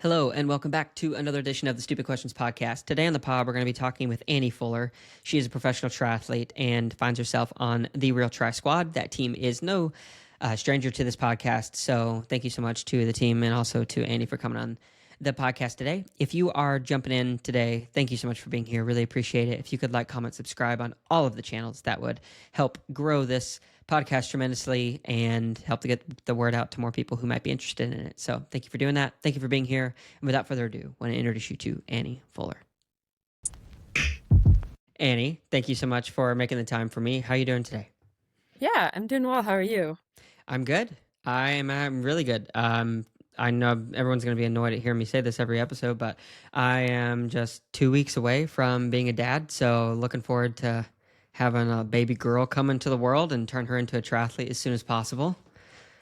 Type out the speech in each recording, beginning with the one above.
Hello, and welcome back to another edition of the Stupid Questions Podcast. Today on the pod, we're going to be talking with Annie Fuller. She is a professional triathlete and finds herself on the Real Tri Squad. That team is no stranger to this podcast, so thank you so much to the team and also to Annie for coming on the podcast today. If you are jumping in today, thank you so much for being here. Really appreciate it. If you could like, comment, subscribe on all of the channels, that would help grow this podcast tremendously and help to get the word out to more people who might be interested in it. So thank you for doing that. Thank you for being here. And without further ado, I want to introduce you to Annie Fuller. Annie, thank you so much for making the time for me. How are you doing today? Yeah, I'm doing well. How are you? I'm good. I'm really good. I know everyone's going to be annoyed at hearing me say this every episode, but I am just 2 weeks away from being a dad. So looking forward to having a baby girl come into the world and turn her into a triathlete as soon as possible.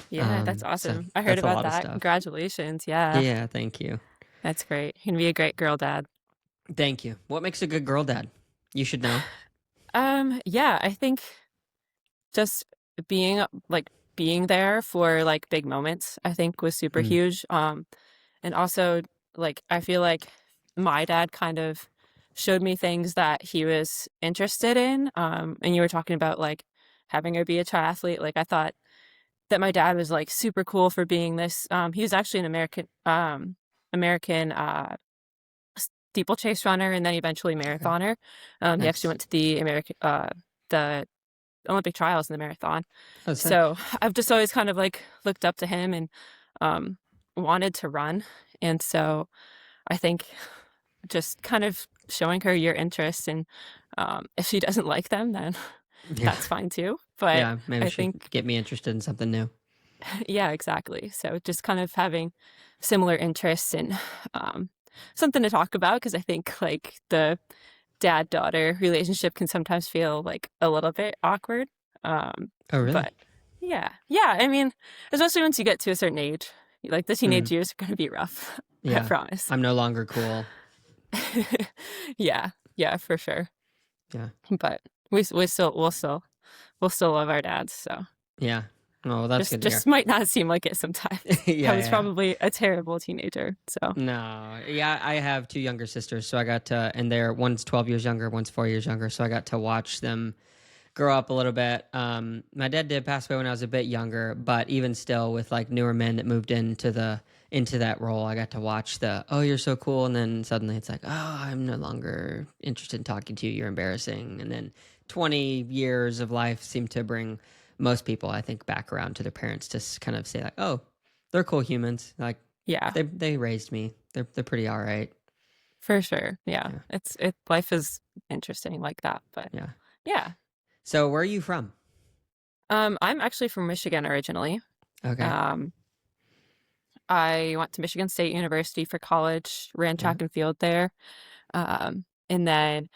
Yeah, that's So awesome. I heard that's a about lot of that. stuff. Congratulations. Yeah, Yeah, thank you. that's great. You're gonna be a great girl dad. Thank you. What makes a good girl dad? You should know. Yeah, I think just being being there for like big moments, I think was super Mm. huge. And also I feel like my dad kind of showed me things that he was interested in. And you were talking about like having her be a triathlete. Like I thought that my dad was like super cool for being this. He was actually an American steeplechase runner and then eventually Okay. marathoner. He actually Nice. went to the Olympic trials in the marathon. Oh, sick. So I've just always kind of like looked up to him and um, wanted to run. And so I think just kind of showing her your interests and if she doesn't like them, then Yeah. that's fine too. But Yeah, maybe I she think get me interested in something new. yeah, exactly. So just kind of having similar interests and um, something to talk about because I think like the dad-daughter relationship can sometimes feel like a little bit awkward. Oh, really? But yeah. I mean, especially once you get to a certain age, like the Mm. teenage years are going to be rough. I Yeah. promise. I'm no longer cool. Yeah, for sure. Yeah. But we'll still love our dads. So Yeah. Oh, well, that's just good to hear. just might not seem like it sometimes. Yeah, I was yeah. probably a terrible teenager. So No. Yeah, I have two younger sisters, so I got to, and one's 12 years younger, one's 4 years younger, so I got to watch them grow up a little bit. My dad did pass away when I was a bit younger, but even still, with like newer men that moved into that role, I got to watch oh, you're so cool, and then suddenly it's like, oh, I'm no longer interested in talking to you. You're embarrassing, and then 20 years of life seem to bring most people, I think, back around to their parents to kind of say like, oh, they're cool humans. Like yeah, they raised me. They're pretty all right. for sure. Yeah, Yeah, life is interesting like that. But yeah. yeah, So where are you from? I'm actually from Michigan originally. Okay. Um, I went to Michigan State University for college, ran Yeah. track and field there. And then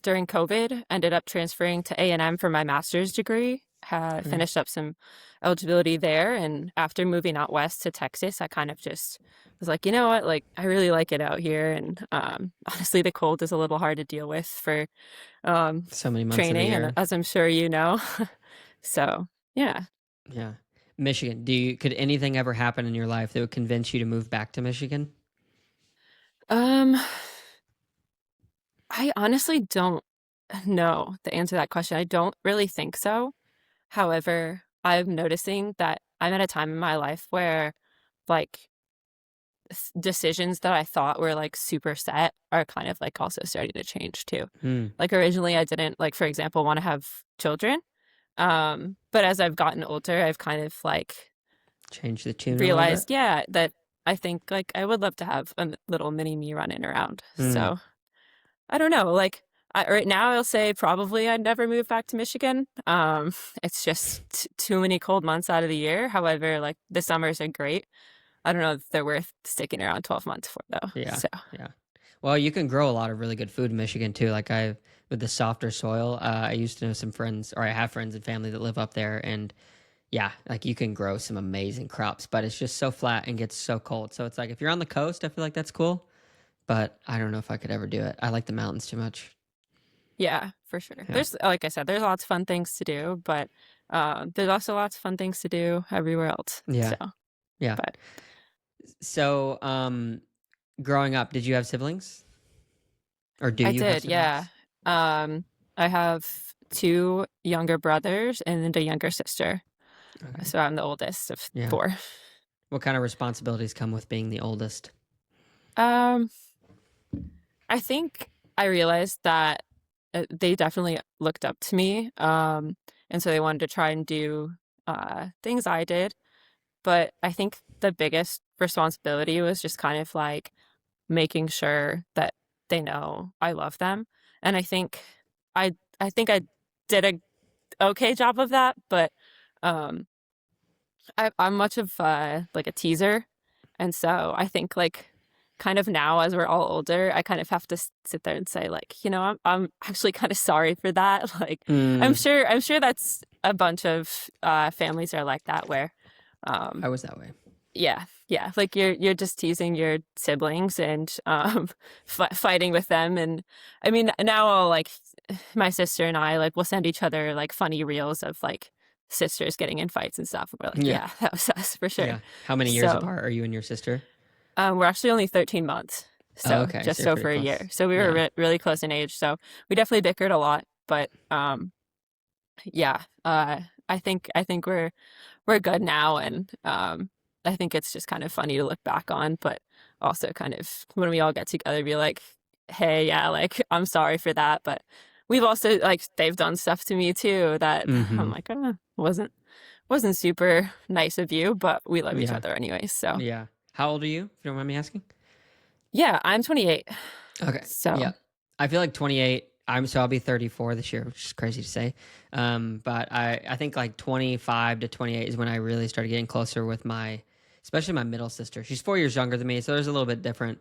during COVID, ended up transferring to A&M for my master's degree. Had Okay. finished up some eligibility there, and after moving out west to Texas, I kind of just was like, you know what, like I really like it out here, and honestly, the cold is a little hard to deal with for So many months of the training, and year. as I'm sure you know, so yeah. Yeah. Michigan. Could anything ever happen in your life that would convince you to move back to Michigan? Um, I honestly don't know the answer to that question. I don't really think so. However, I'm noticing that I'm at a time in my life where like decisions that I thought were like super set are kind of like also starting to change too. Hmm. Like originally I didn't like, for example, want to have children. But as I've gotten older, I've kind of like Change the tune a little bit. realized, yeah, that I think like I would love to have a little mini me running around. Hmm. So I don't know. Like right now, I'll say probably I'd never move back to Michigan. It's just too many cold months out of the year. However, like the summers are great. I don't know if they're worth sticking around 12 months for though. Yeah. So Yeah. Well, you can grow a lot of really good food in Michigan too. With the softer soil, I used to know some friends, or I have friends and family that live up there, and yeah, like you can grow some amazing crops, but it's just so flat and gets so cold. So it's like if you're on the coast, I feel like that's cool, but I don't know if I could ever do it. I like the mountains too much. yeah, for sure. Yeah. There's like I said, there's lots of fun things to do, but there's also lots of fun things to do everywhere else. Yeah. So, Yeah. but So, growing up, did you have siblings, or do I you have did, yeah. siblings? Um, I have two younger brothers and a younger sister. Okay. So I'm the oldest of Yeah. four. What kind of responsibilities come with being the oldest? Um, I think I realized that they definitely looked up to me. And so they wanted to try and do things I did. But I think the biggest responsibility was just kind of like making sure that they know I love them. And I think I did a okay job of that, but um I'm much of like a teaser. And so I think like kind of now as we're all older, I kind of have to sit there and say like, I'm actually kind of sorry for that. Like Mm, I'm sure that's a bunch of families are like that where um I was that way. yeah, yeah, like you're just teasing your siblings and fighting with them. And I mean now I'll like my sister and I like we'll send each other like funny reels of like sisters getting in fights and stuff. And we're like, Yeah. yeah, that was us for sure. Yeah. How many years So apart are you and your sister? we're actually only 13 months, Oh, so okay. So just you're pretty over a year. close. So we were Yeah. really close in age. So we definitely bickered a lot, but yeah, I think we're good now, and I think it's just kind of funny to look back on, but also kind of when we all get together, be like, hey, yeah, like I'm sorry for that, but we've also like they've done stuff to me too that I'm Mm-hmm. like, wasn't super nice of you, but we love each Yeah. other anyways. So Yeah. How old are you, if you don't mind me asking? yeah, I'm 28. Okay. So Yeah. I feel like 28. I'll be 34 this year, which is crazy to say. But I think like 25 to 28 is when I really started getting closer with especially my middle sister. She's 4 years younger than me, so there's a little bit different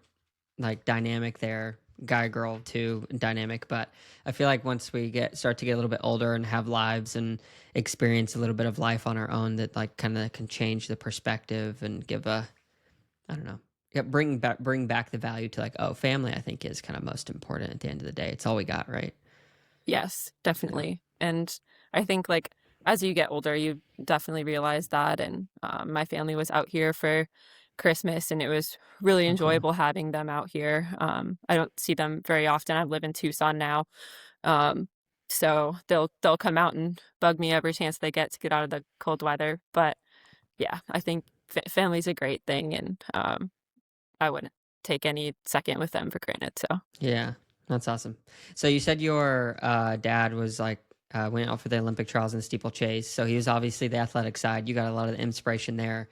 like dynamic there, guy girl too dynamic. But I feel like once we start to get a little bit older and have lives and experience a little bit of life on our own, that like kind of can change the perspective and give I don't know. Yeah, bring back the value to like, oh, family I think is kind of most important at the end of the day. It's all we got, right? yes, Yeah. definitely. And I think like as you get older, you definitely realize that. And my family was out here for Christmas, and it was really Oh, cool. enjoyable having them out here. I don't see them very often. I live in Tucson now, um, so they'll come out and bug me every chance they get out of the cold weather. But yeah, I think family's a great thing, and I wouldn't take any second with them for granted. So. Yeah, that's awesome. So you said your dad was like went out for the Olympic trials in steeplechase. So he was obviously the athletic side. You got a lot of the inspiration there.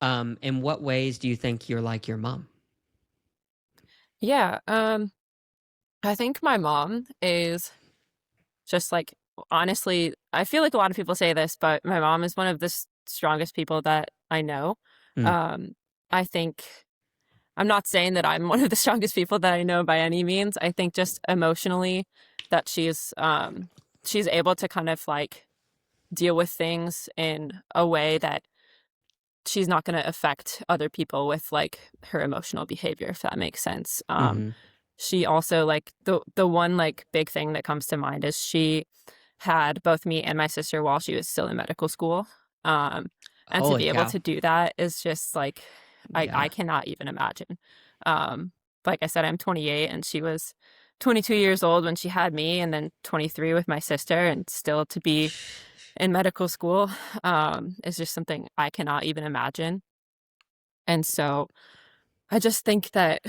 In what ways do you think you're like your mom? Yeah, I think my mom is just like honestly, I feel like a lot of people say this, but my mom is one of the strongest people that I know. Mm, Um, I think I'm not saying that I'm one of the strongest people that I know by any means. I think just emotionally that she's able to kind of like deal with things in a way that she's not going to affect other people with like her emotional behavior, if that makes sense. mm-hmm. She also like the one like big thing that comes to mind is she had both me and my sister while she was still in medical school. Um, and to Holy be able cow! to do that is just like I Yeah. cannot even imagine. Um, like I said, I'm 28 and she was 22 years old when she had me, and then 23 with my sister, and still to be in medical school is just something I cannot even imagine. And so I just think that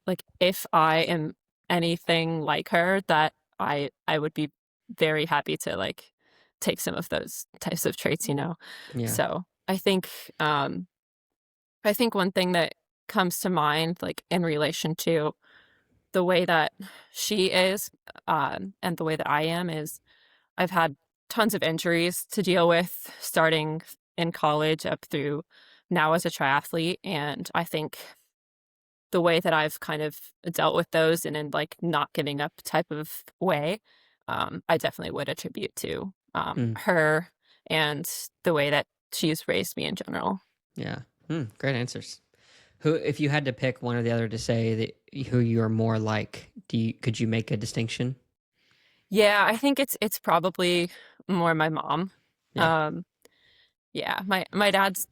like if I am anything like her, that I would be very happy to like take some of those types of traits. Yeah. So um I think one thing that comes to mind like in relation to the way that she is and the way that I am is I've had tons of injuries to deal with starting in college up through now as a triathlete, and I think the way that I've kind of dealt with those and in like not giving up type of way, I definitely would attribute to Mm, her and the way that she's raised me in general. yeah. Great answers. Who, if you had to pick one or the other to say that who you're more like, could you make a distinction? Yeah, I think it's probably more my mom. Yeah. Um, yeah, my dad's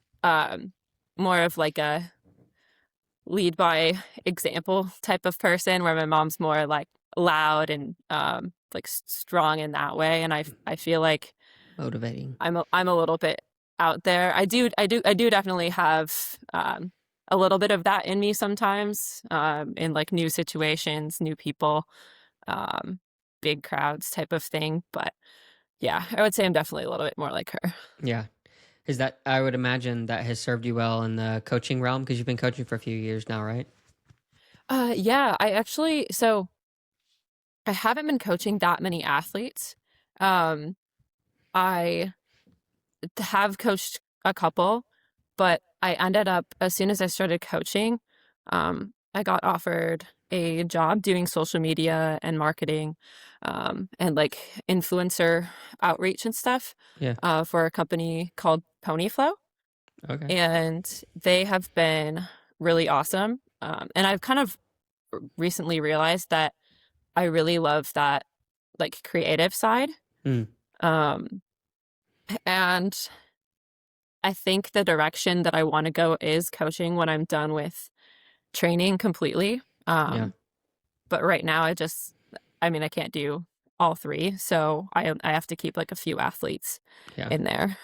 more of like a lead by example type of person, where my mom's more like loud and like strong in that way. And I feel like Motivating. I'm a little bit out there. I do definitely have a little bit of that in me sometimes, in like new situations, new people, um, big crowds type of thing. But yeah, I would say I'm definitely a little bit more like her. Yeah. Is that, I would imagine that has served you well in the coaching realm because you've been coaching for a few years now, right? Yeah, so I haven't been coaching that many athletes. Um, I have coached a couple, but I ended up, as soon as I started coaching, I got offered a job doing social media and marketing, and like influencer outreach and stuff, Yeah. for a company called Ponyflow. Okay. And they have been really awesome. And I've kind of recently realized that I really love that like creative side. Mm. Um, and I think the direction that I want to go is coaching when I'm done with training completely. Yeah. But right now, I mean, I can't do all three, so I have to keep like a few athletes Yeah. in there.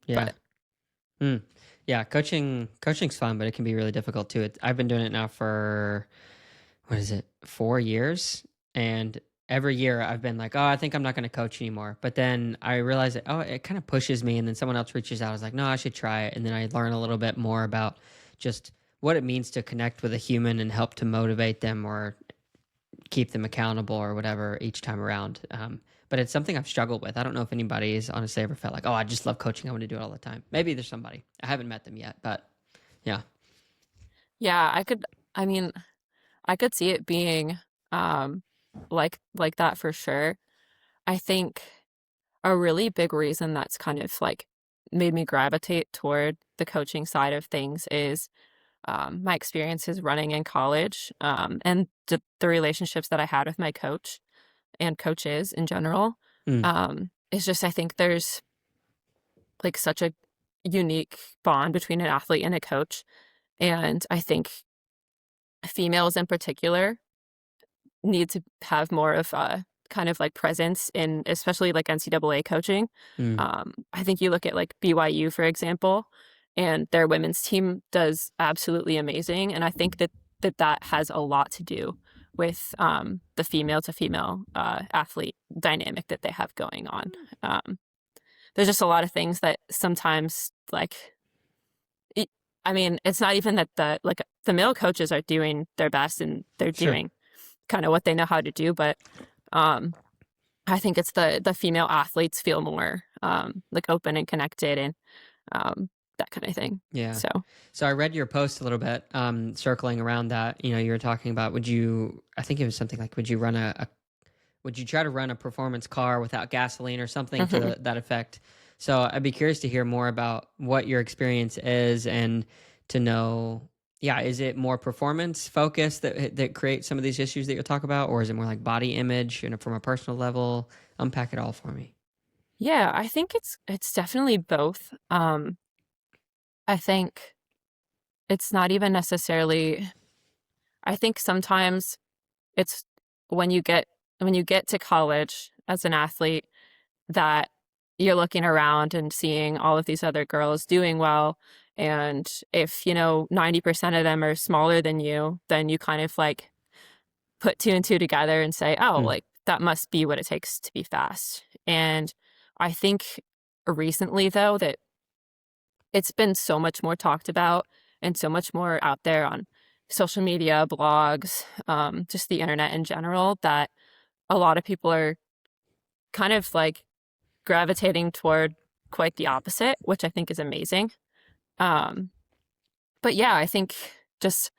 Yeah. But Mm. Yeah. Coaching's fun, but it can be really difficult too. I've been doing it now for, what is it, 4 years? And every year I've been like, oh, I think I'm not going to coach anymore. But then I realize that, oh, it kind of pushes me. And then someone else reaches out. I was like, no, I should try it. And then I learn a little bit more about just what it means to connect with a human and help to motivate them or keep them accountable or whatever each time around. But it's something I've struggled with. I don't know if anybody's honestly ever felt like, oh, I just love coaching. I want to do it all the time. Maybe there's somebody. I haven't met them yet, but yeah. yeah, I mean, I could see it being um like that for sure. I think a really big reason that's kind of like made me gravitate toward the coaching side of things is my experiences running in college, and the relationships that I had with my coach and coaches in general. Mm, It's just, I think there's like such a unique bond between an athlete and a coach. And I think females in particular need to have more of a kind of like presence in, especially like NCAA coaching. mm, I think you look at like BYU, for example, and their women's team does absolutely amazing. And I think that has a lot to do with the female to female athlete dynamic that they have going on. Um, there's just a lot of things that sometimes like, it, I mean, it's not even that the male coaches are doing their best and they're sure. doing kind of what they know how to do, but um, I think it's the female athletes feel more like open and connected and that kind of thing. Yeah. So So I read your post a little bit, circling around that. You know, you were talking about, I think it was something like, would you try to run a performance car without gasoline or something to that effect? So I'd be curious to hear more about what your experience is and to know, yeah, is it more performance focused that creates some of these issues that you'll talk about, or is it more like body image, from a personal level? Unpack it all for me. yeah, I think it's definitely both. I think it's not even necessarily. I think sometimes it's when you get to college as an athlete that you're looking around and seeing all of these other girls doing well. And if, 90% of them are smaller than you, then you kind of like put two and two together and say, oh, Mm, like that must be what it takes to be fast. And I think recently, though, that it's been so much more talked about and so much more out there on social media, blogs, just the internet in general, that a lot of people are kind of like gravitating toward quite the opposite, which I think is amazing. Um, but yeah, I think just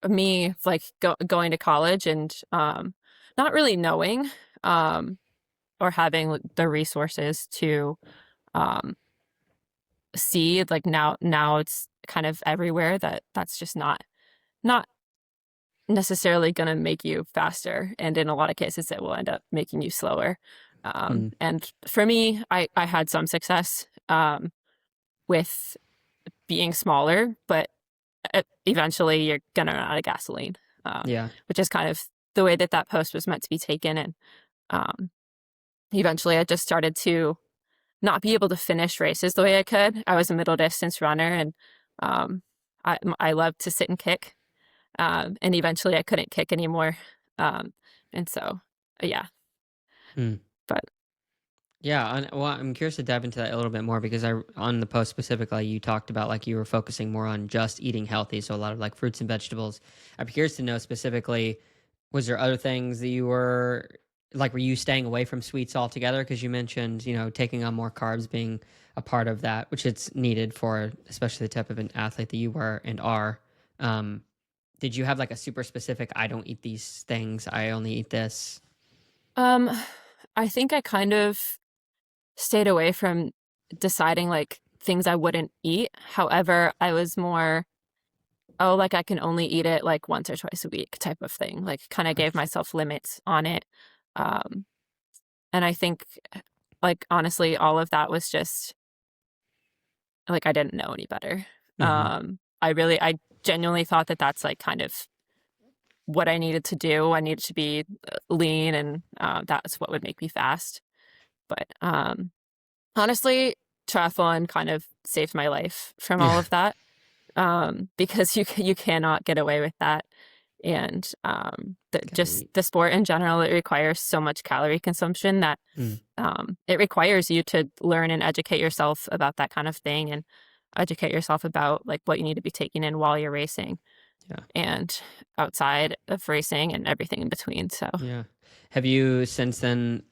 me like going to college and not really knowing um, or having like, the resources to um, see like now it's kind of everywhere that that's just not necessarily going to make you faster, and in a lot of cases it will end up making you slower. mm, And for me, I had some success with being smaller, but eventually you're gonna run out of gasoline, Yeah. which is kind of the way that that post was meant to be taken. And um, eventually I just started to not be able to finish races the way I could. I was a middle distance runner, and um, I loved to sit and kick. And eventually I couldn't kick anymore. And so, yeah, Mm. but Yeah, well, I'm curious to dive into that a little bit more because on the post specifically, you talked about like you were focusing more on just eating healthy, so a lot of like fruits and vegetables. I'm curious to know specifically, was there other things that you were like, were you staying away from sweets altogether? Because you mentioned, taking on more carbs being a part of that, which it's needed for, especially the type of an athlete that you were and are. Um, did you have like a super specific, I don't eat these things, I only eat this? um, I think I kind of stayed away from deciding like things I wouldn't eat. However, I was more, oh, like I can only eat it like once or twice a week type of thing. Like kind of gave myself limits on it. Um, and I think like honestly, all of that was just like I didn't know any better. Mm-hmm. I genuinely thought that that's like kind of what I needed to do. I needed to be lean, and that's what would make me fast. But honestly, triathlon kind of saved my life from all Yeah, of that, because you cannot get away with that. And gotta just eat. the sport in general, it requires so much calorie consumption that Mm, it requires you to learn and educate yourself about that kind of thing, and educate yourself about like what you need to be taking in while you're racing yeah. and outside of racing and everything in between. So Yeah. Have you since then,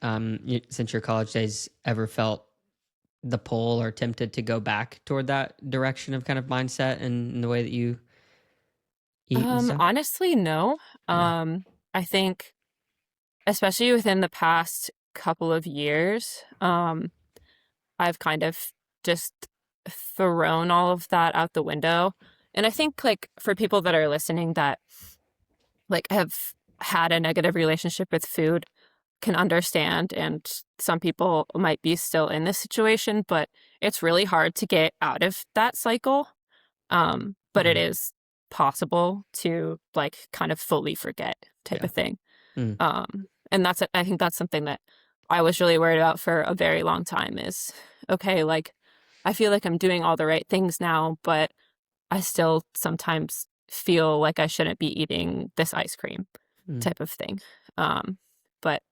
since your college days, ever felt the pull or tempted to go back toward that direction of kind of mindset and the way that you eat and stuff? honestly, no. Yeah. I think especially within the past couple of years, I've kind of just thrown all of that out the window. And I think like for people that are listening that like have had a negative relationship with food can understand, and some people might be still in this situation, but it's really hard to get out of that cycle. But it Hmm. is possible to like kind of fully forget type Yeah. of thing. Mm, And I think that's something that I was really worried about for a very long time is, okay, like I feel like I'm doing all the right things now, but I still sometimes feel like I shouldn't be eating this ice cream mm, type of thing. Um, but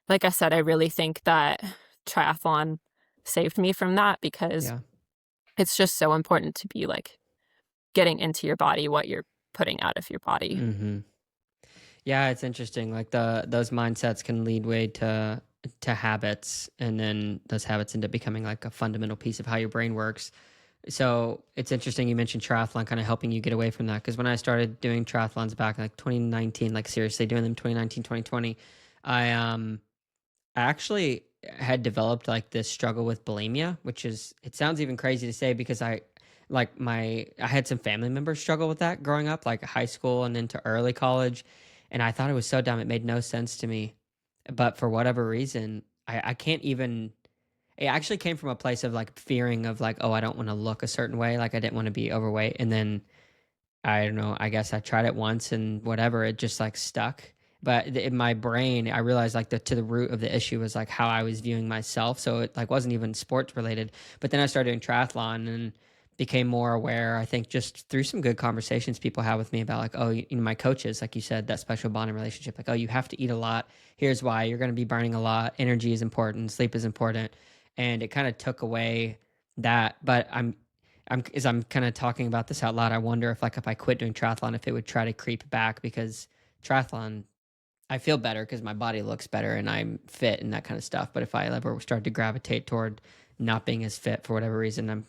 like I said, I really think that triathlon saved me from that, because yeah. it's just so important to be like getting into your body what you're putting out of your body. Hmm. Yeah, it's interesting. Like those mindsets can lead way to habits, and then those habits end up becoming like a fundamental piece of how your brain works. So it's interesting you mentioned triathlon kind of helping you get away from that. Because when I started doing triathlons back in like 2019, like seriously doing them 2019, 2020, I I actually had developed like this struggle with bulimia, which is, it sounds even crazy to say because I had some family members struggle with that growing up, like high school and into early college. And I thought it was so dumb. It made no sense to me. But for whatever reason, I can't even, it actually came from a place of like fearing of like, oh, I don't want to look a certain way. Like I didn't want to be overweight. And then I don't know. I guess I tried it once and whatever, it just like stuck. But in my brain, I realized like to the root of the issue was like how I was viewing myself. So it like wasn't even sports related. But then I started doing triathlon and became more aware. I think just through some good conversations people had with me about like, oh, my coaches, like you said, that special bonding relationship. Like, oh, you have to eat a lot. Here's why: you're going to be burning a lot. Energy is important. Sleep is important. And it kind of took away that. But as I'm kind of talking about this out loud, I wonder if like if I quit doing triathlon, if it would try to creep back because triathlon, I feel better because my body looks better and I'm fit and that kind of stuff. But if I ever start to gravitate toward not being as fit for whatever reason,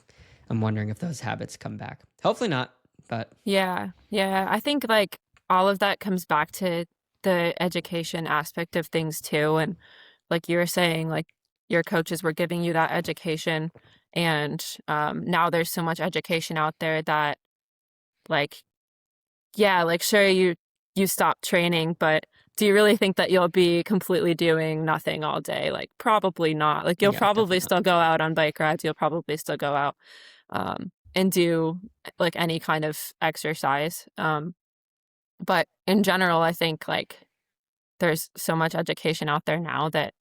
I'm wondering if those habits come back. Hopefully not, but Yeah. Yeah. I think like all of that comes back to the education aspect of things too. And like you were saying, like your coaches were giving you that education. And now there's so much education out there that like, yeah, like sure you stop training, but do you really think that you'll be completely doing nothing all day? Like probably not. Like you'll yeah, probably definitely not. still go out on bike rides. You'll probably still go out and do like any kind of exercise. But in general, I think like there's so much education out there now that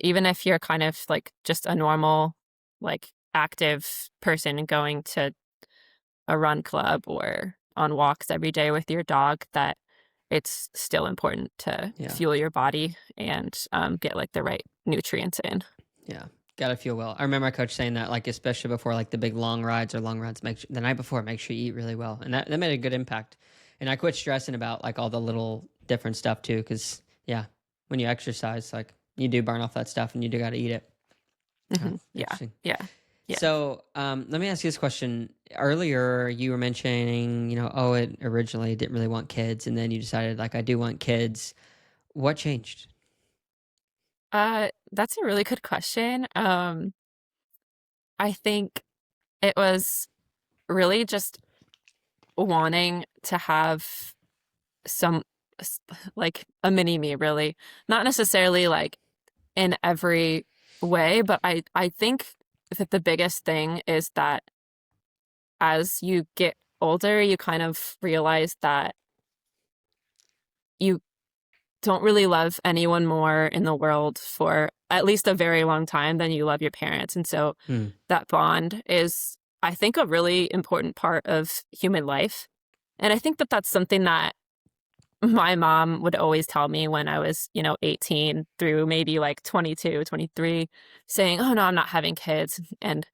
even if you're kind of like just a normal, like active person going to a run club or on walks every day with your dog, that it's still important to Yeah. fuel your body and get like the right nutrients in. Yeah. Gotta feel well. I remember my coach saying that, like, especially before like the big long rides or long runs, the night before, make sure you eat really well. And that made a good impact. And I quit stressing about like all the little different stuff too. Cause yeah, when you exercise, like you do burn off that stuff and you do got to eat it. Oh, Yeah, interesting. yeah, yeah. So let me ask you this question. Earlier, you were mentioning, oh, it originally didn't really want kids. And then you decided like, I do want kids. What changed? That's a really good question. I think it was really just wanting to have some like a mini me, really. Not necessarily like in every way, but I think that the biggest thing is that as you get older, you kind of realize that you don't really love anyone more in the world for at least a very long time than you love your parents. And so Hmm. that bond is, I think, a really important part of human life. And I think that that's something that my mom would always tell me when I was, 18 through maybe like 22, 23, saying, "Oh, no, I'm not having kids." And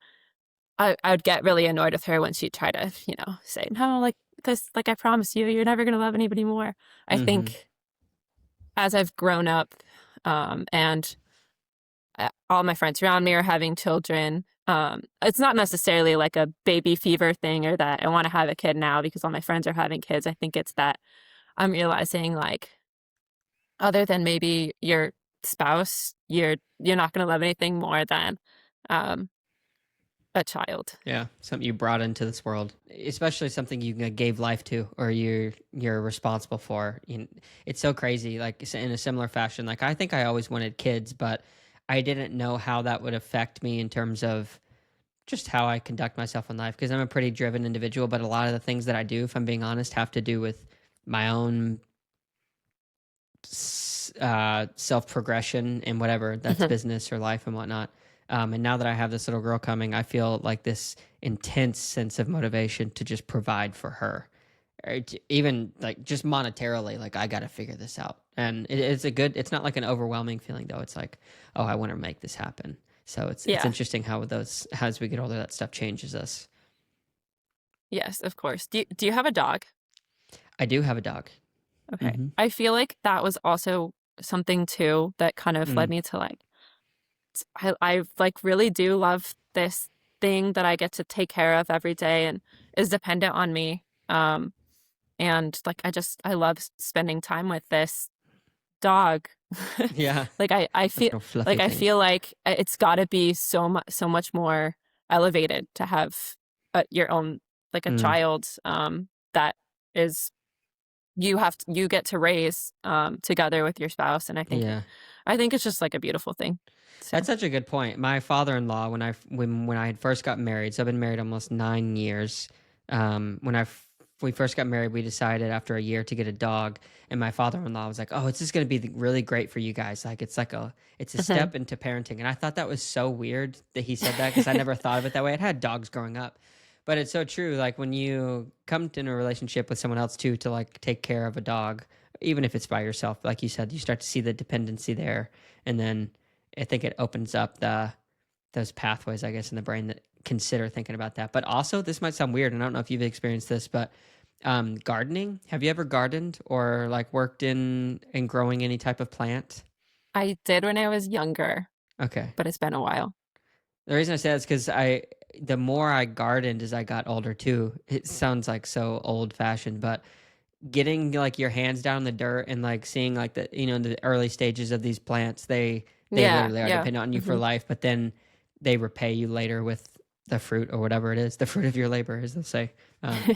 I would get really annoyed with her when she'd try to, say, "No, like this, like I promise you, you're never going to love anybody more." I Mm-hmm. think as I've grown up, and all my friends around me are having children, it's not necessarily like a baby fever thing or that I want to have a kid now because all my friends are having kids. I think it's that I'm realizing like other than maybe your spouse, you're not going to love anything more than um, a child. Yeah, something you brought into this world, especially something you gave life to, or you're responsible for. It's so crazy. Like in a similar fashion, like I think I always wanted kids, but I didn't know how that would affect me in terms of just how I conduct myself in life. Because I'm a pretty driven individual, but a lot of the things that I do, if I'm being honest, have to do with my own self progression and whatever that's business or life and whatnot. And now that I have this little girl coming, I feel like this intense sense of motivation to just provide for her, even like just monetarily. Like I got to figure this out, and it's a good. It's not like an overwhelming feeling though. It's like, oh, I want to make this happen. So it's Yeah. interesting how as we get older, that stuff changes us. Yes, of course. Do you have a dog? I do have a dog. Okay. Mm-hmm. I feel like that was also something too that kind of led Mm. me to like I like really do love this thing that I get to take care of every day and is dependent on me. And like I love spending time with this dog. Yeah, Like I those feel little fluffy like I things. feel like it's got to be so much more elevated to have your own like a Mm. child that is you get to raise together with your spouse, and Yeah. I think it's just like a beautiful thing. So That's such a good point. My father-in-law, when I had first got married, so I've been married almost 9 years. When we first got married, we decided after a year to get a dog, and my father-in-law was like, "Oh, it's just going to be really great for you guys. Like it's a step into parenting." And I thought that was so weird that he said that because I never thought of it that way. I'd had dogs growing up, but it's so true. Like when you come in a relationship with someone else too, to like take care of a dog, even if it's by yourself, like you said, you start to see the dependency there, and then I think it opens up those pathways, I guess, in the brain that consider thinking about that. But also, this might sound weird, and I don't know if you've experienced this, but gardening. Have you ever gardened or like worked in growing any type of plant? I did when I was younger, Okay. but it's been a while. The reason I say that is because the more I gardened as I got older too, it sounds like so old fashioned, but getting like your hands down in the dirt and like seeing like the early stages of these plants, they Yeah, literally are yeah. dependent on you for life, but then they repay you later with the fruit or whatever it is, the fruit of your labor, as they say.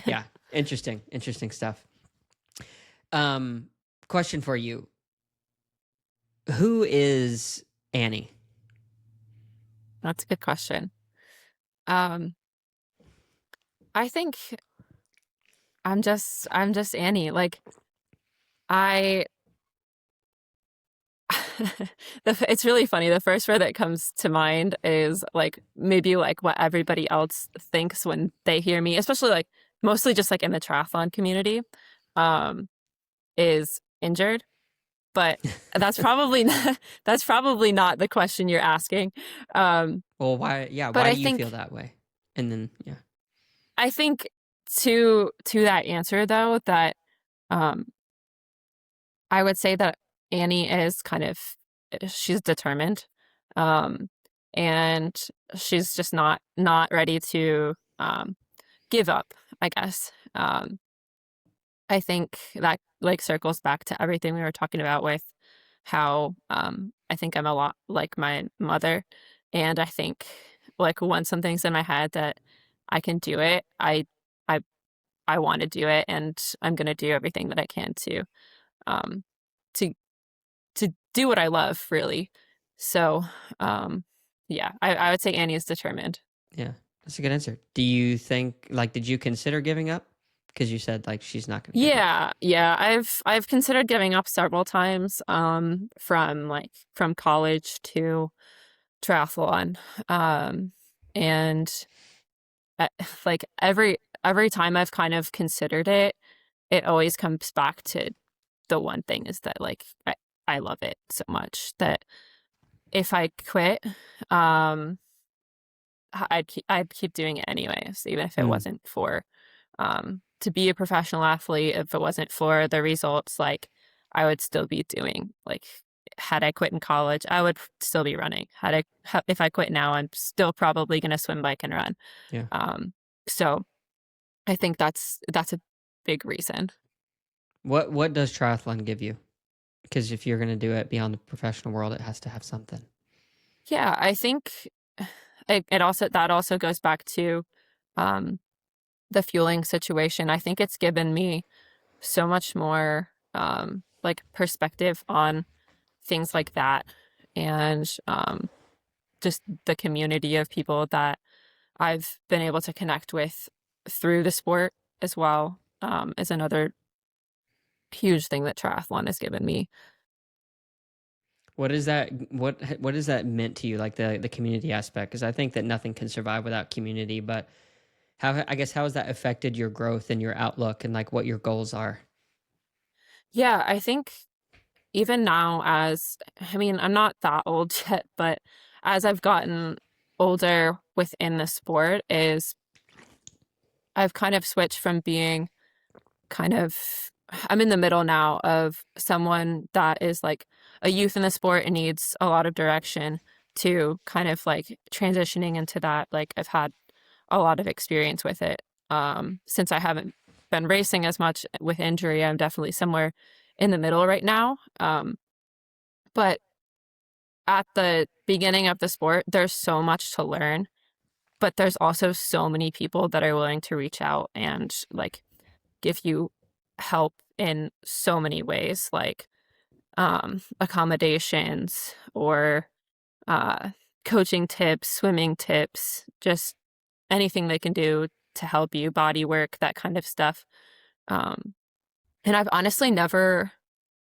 Yeah, interesting stuff. um Question for you: who is Annie? That's a good question. Um, I think I'm just Annie. Like I it's really funny. The first word that comes to mind is like maybe like what everybody else thinks when they hear me, especially like mostly just like in the triathlon community, um, is injured. But that's probably that's probably not the question you're asking. Um, Well, why? Yeah, but why I do you feel think that way? And then, yeah. I think to that answer though that um, I would say that Annie is kind of she's determined, um, and she's just not ready to give up, I guess. I think that like circles back to everything we were talking about with how I think I'm a lot like my mother, and I think like once something's in my head that I can do it, I I want to do it, and I'm gonna do everything that I can um to to do what I love, really. So, um, yeah, I would say Annie is determined. Yeah, that's a good answer. Do you think, like, did you consider giving up? Because you said, like, she's not going to give up. Yeah, yeah, I've considered giving up several times, from college to triathlon, and uh, like every time I've kind of considered it, it always comes back to the one thing is that like I love it so much that if I quit, um, I'd keep doing it anyways, even if it Mm, wasn't for to be a professional athlete, if it wasn't for the results, like I would still be doing like had I quit in college, I would still be running. If I quit now, I'm still probably gonna swim, bike, and run. yeah. Um, so I think that's a big reason. What does triathlon give you? Because if you're going to do it beyond the professional world, it has to have something. Yeah, I think it also that also goes back to um, the fueling situation. I think it's given me so much more like perspective on things like that, and just the community of people that I've been able to connect with through the sport as well, is another huge thing that triathlon has given me. What is that? What has that meant to you? Like the community aspect? Because I think that nothing can survive without community. But how I guess how has that affected your growth and your outlook and like what your goals are? Yeah, I think even now, as I mean, I'm not that old yet, but as I've gotten older within the sport, is I've kind of switched from being kind of I'm in the middle now of someone that is like a youth in the sport and needs a lot of direction to kind of like transitioning into that. Like I've had a lot of experience with it. Since I haven't been racing as much with injury, I'm definitely somewhere in the middle right now. But at the beginning of the sport, there's so much to learn, but there's also so many people that are willing to reach out and like give you help in so many ways, like accommodations or uh, coaching tips, swimming tips, just anything they can do to help you, body work, that kind of stuff. Um, and I've honestly never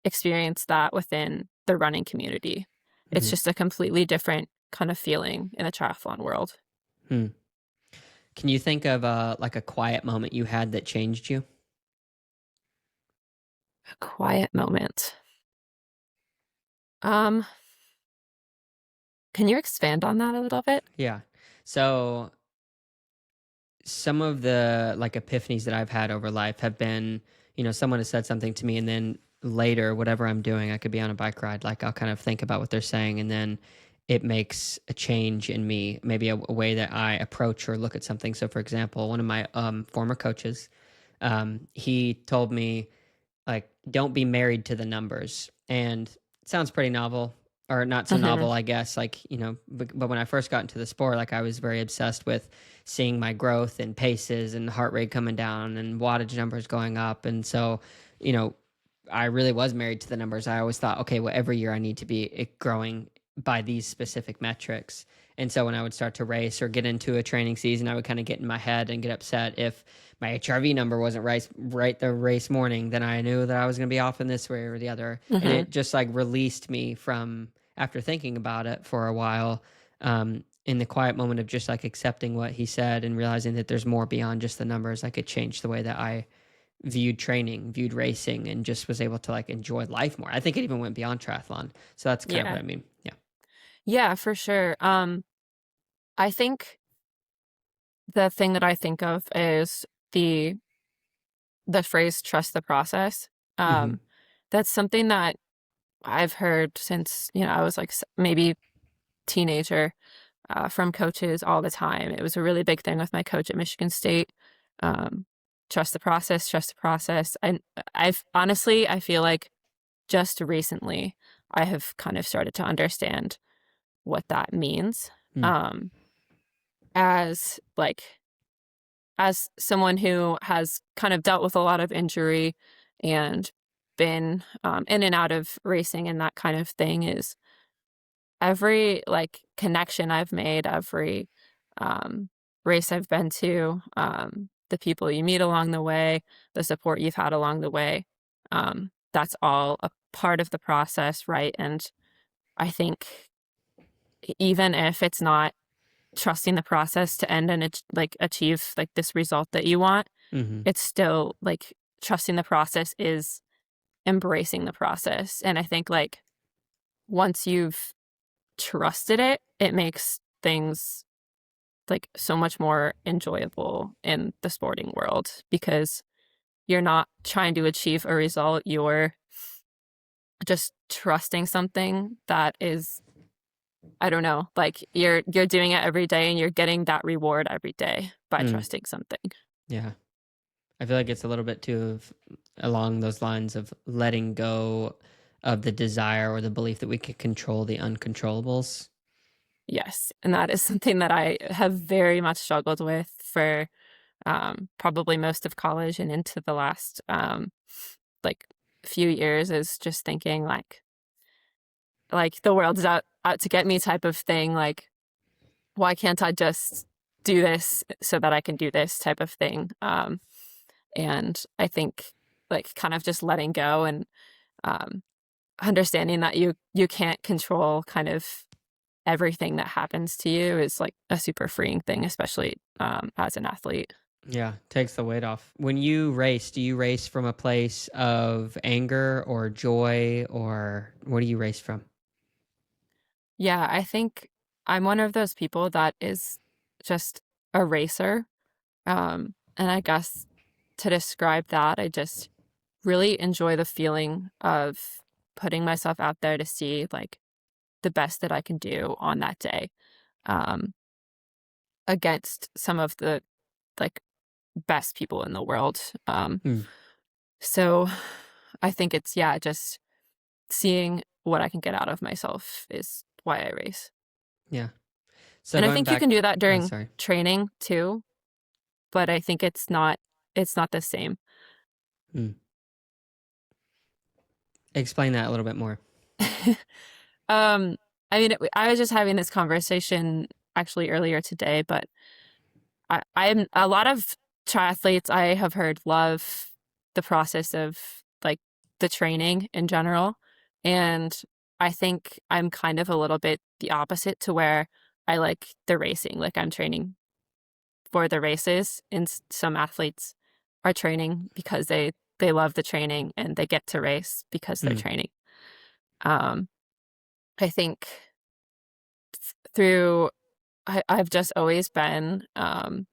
experienced that within the running community. It's Hmm. just a completely different kind of feeling in the triathlon world. Hmm. Can you think of like a quiet moment you had that changed you? A quiet moment. Um, can you expand on that a little bit? Yeah. So some of the like epiphanies that I've had over life have been, someone has said something to me and then later, whatever I'm doing, I could be on a bike ride, like I'll kind of think about what they're saying and then it makes a change in me, maybe a way that I approach or look at something. So for example, one of my former coaches, he told me like don't be married to the numbers, and it sounds pretty novel or not so Hmm. novel, I guess, like but when I first got into the sport, like I was very obsessed with seeing my growth and paces and heart rate coming down and wattage numbers going up, and so you know I really was married to the numbers. I always thought, okay, well, every year I need to be growing by these specific metrics. And so when I would start to race or get into a training season, I would kind of get in my head and get upset if my HRV number wasn't right the race morning. Then I knew that I was going to be off in this way or the other. And Hmm. it just like released me from, after thinking about it for a while, in the quiet moment of just like accepting what he said and realizing that there's more beyond just the numbers. Like it changed the way that I viewed training, viewed racing, and just was able to like enjoy life more. I think it even went beyond triathlon. So that's kind of what Yeah. I mean. Yeah. Yeah, for sure. I think the thing that I think of is the phrase "trust the process." Mm-hmm. Um, that's something that I've heard since, I was like maybe teenager, from coaches all the time. It was a really big thing with my coach at Michigan State. Um, trust the process, trust the process. And I've honestly, I feel like just recently I have kind of started to understand what that means. Mm. Um, as like as someone who has kind of dealt with a lot of injury and been in and out of racing and that kind of thing, is every like connection I've made, every um, race I've been to, the people you meet along the way, the support you've had along the way, that's all a part of the process, right? And I think even if it's not trusting the process to end and like achieve like this result that you want, Mm-hmm. it's still like trusting the process is embracing the process. And I think like once you've trusted it, it makes things like so much more enjoyable in the sporting world because you're not trying to achieve a result, you're just trusting something that is, I don't know, like you're doing it every day and you're getting that reward every day by Mm. trusting something. Yeah. I feel like it's a little bit too along those lines of letting go of the desire or the belief that we could control the uncontrollables. Yes, and that is something that I have very much struggled with for probably most of college and into the last like few years, is just thinking like the world's out to get me type of thing. Like, why can't I just do this so that I can do this type of thing? And I think like kind of just letting go and um, understanding that you can't control kind of everything that happens to you is like a super freeing thing, especially as an athlete. Yeah, takes the weight off. When you race, do you race from a place of anger or joy, or what do you race from? Yeah, I think I'm one of those people that is just a racer. And I guess to describe that, I just really enjoy the feeling of putting myself out there to see like the best that I can do on that day, um, against some of the like best people in the world. Mm. So I think it's, yeah, just seeing what I can get out of myself is why I race. Yeah. So And I going think you back, can do that oh, during sorry. training too, but I think it's not the same. Mm. Explain that a little bit more. um, I mean, I was just having this conversation actually earlier today, but I'm a lot of triathletes I have heard love the process of like the training in general. And I think I'm kind of a little bit the opposite to where I like the racing. Like I'm training for the races, and some athletes are training because they love the training and they get to race because they're Mm. training. Um, I think through I've just always been I'm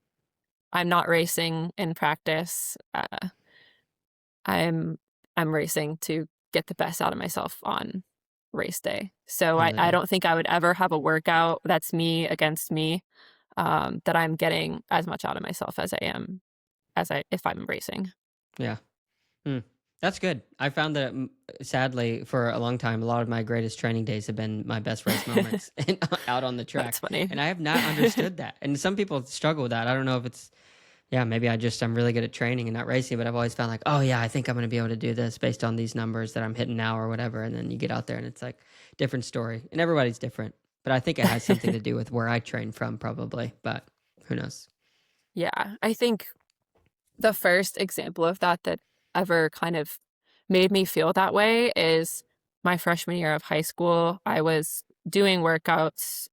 not racing in practice. I'm I'm racing to get the best out of myself on race day. So Hell I yeah. don't think I would ever have a workout that's me against me, that I'm getting as much out of myself as I am as I if I'm racing. Yeah. Mm. That's good. I found that, sadly, for a long time, a lot of my greatest training days have been my best race moments and out on the That's track. funny. And I have not understood that. And some people struggle with that. I don't know if it's, yeah, maybe I'm really good at training and not racing, but I've always found like, oh yeah, I think I'm going to be able to do this based on these numbers that I'm hitting now or whatever. And then you get out there and it's like different story, and everybody's different. but I think it has something to do with where I train from, probably. But who knows? Yeah, I think the first example of that that ever kind of made me feel that way is my freshman year of high school. I was doing workouts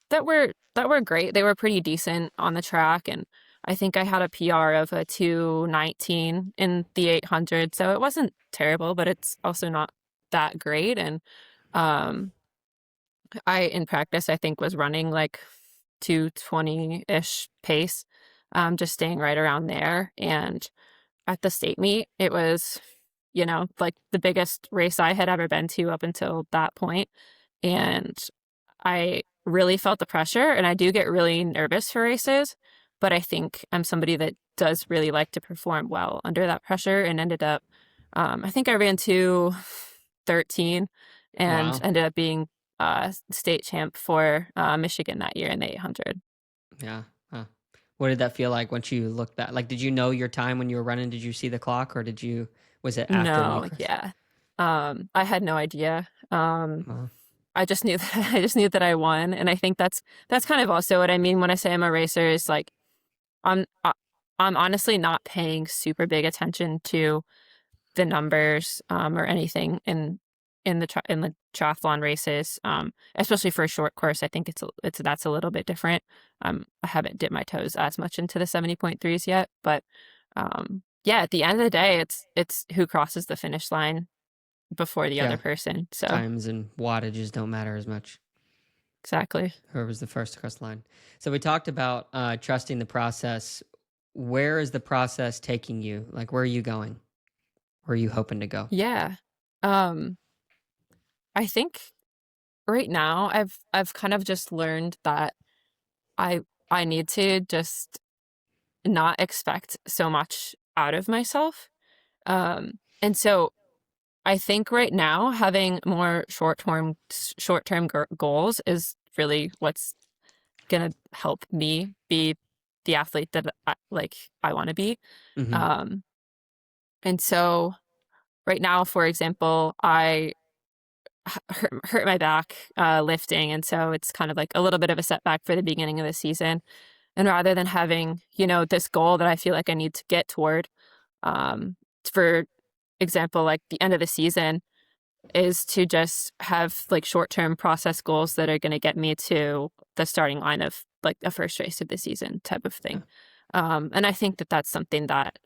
that were great. They were pretty decent on the track, and I think I had a PR of a 2:19 in the 800, so it wasn't terrible, but it's also not that great. And um, I in practice I think was running like 2:20-ish pace, just staying right around there. And at the state meet, it was, like the biggest race I had ever been to up until that point. And I really felt the pressure, and I do get really nervous for races, but I think I'm somebody that does really like to perform well under that pressure, and ended up, I think I ran 2:13 and Wow. ended up being state champ for Michigan that year in the 800. Yeah. Huh. What did that feel like once you looked back? Like, did you know your time when you were running? Did you see the clock, or was it after when you No, crossed? yeah. I had no idea. Wow. I just knew that I just knew that I won, and I think that's kind of also what I mean when I say I'm a racer. Is like I'm I- I'm honestly not paying super big attention to the numbers or anything in the triathlon races, especially for a short course. I think it's that's a little bit different. I haven't dipped my toes as much into the 70.3s yet, but yeah, at the end of the day, it's who crosses the finish line before the other Yeah. person. So Times and wattages don't matter as much. exactly. Whoever's the first to cross the line. So we talked about trusting the process. Where is the process taking you? Like, where are you going? Where are you hoping to go? Yeah. Um, I think right now I've kind of just learned that I I need to just not expect so much out of myself. And so I think right now having more short-term goals is really what's gonna help me be the athlete that I want to be. Mm-hmm. Um, and so right now, for example, I hurt my back lifting, and so it's kind of like a little bit of a setback for the beginning of the season. And rather than having, this goal that I feel like I need to get toward, um, for example, like the end of the season, is to just have like short-term process goals that are going to get me to the starting line of like a first race of the season type of Yeah. thing. And I think that that's something that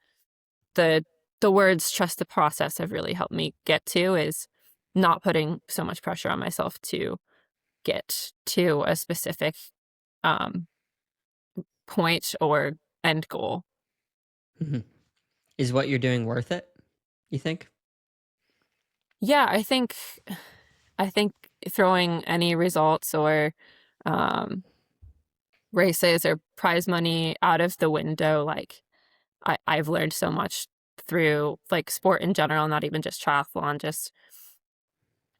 the the words trust the process have really helped me get to, is not putting so much pressure on myself to get to a specific um, point or end goal. Mm-hmm. Is what you're doing worth it, you think? Yeah, I think throwing any results or um, races or prize money out of the window, like I've learned so much through like sport in general, not even just triathlon. Just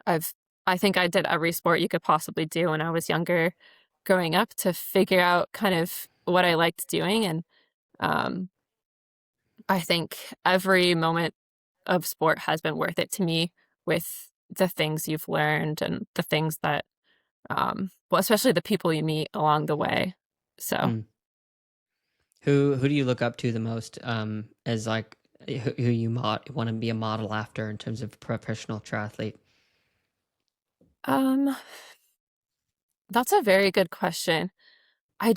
I've I think I did every sport you could possibly do when I was younger, growing up, to figure out kind of what I liked doing. And um, I think every moment of sport has been worth it to me, with the things you've learned and the things that well, especially the people you meet along the way. So Mm. Who do you look up to the most as like who you want to be a model after in terms of professional triathlete? um that's a very good question. I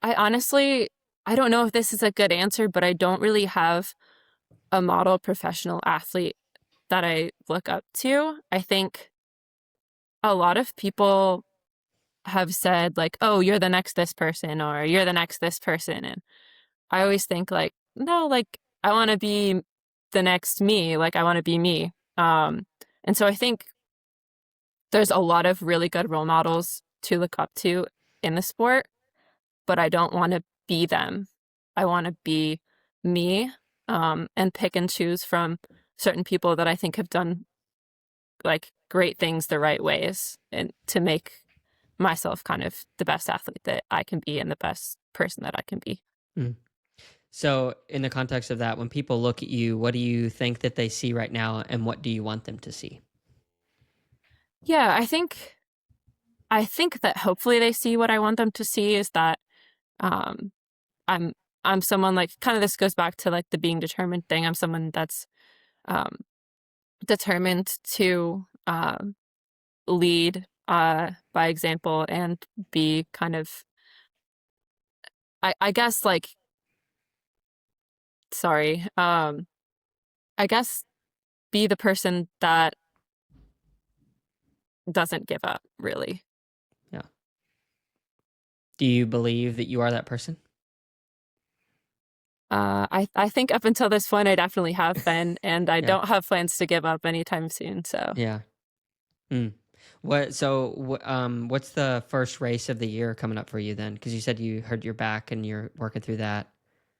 honestly, I don't know if this is a good answer, but I don't really have a model professional athlete that I look up to. I think a lot of people have said like, "Oh, you're the next this person," or "You're the next this person." And I always think like, "No, like I want to be the next me, like I want to be me." And so I think there's a lot of really good role models to look up to in the sport, but I don't want to be them. I want to be me, and pick and choose from certain people that I think have done like great things the right ways, and to make myself kind of the best athlete that I can be and the best person that I can be. Mm. So, in the context of that, when people look at you, what do you think that they see right now, and what do you want them to see? Yeah, I think I think that hopefully they see what I want them to see is that um, I'm I'm someone like kind of this goes back to like the being determined thing. I'm someone that's um, determined to lead by example and be kind of I guess like sorry I guess be the person that doesn't give up really. Yeah. Do you believe that you are that person? I think up until this point I definitely have been, and I Yeah. don't have plans to give up anytime soon. So Yeah. Mm. What's the first race of the year coming up for you then? Because you said you hurt your back and you're working through that.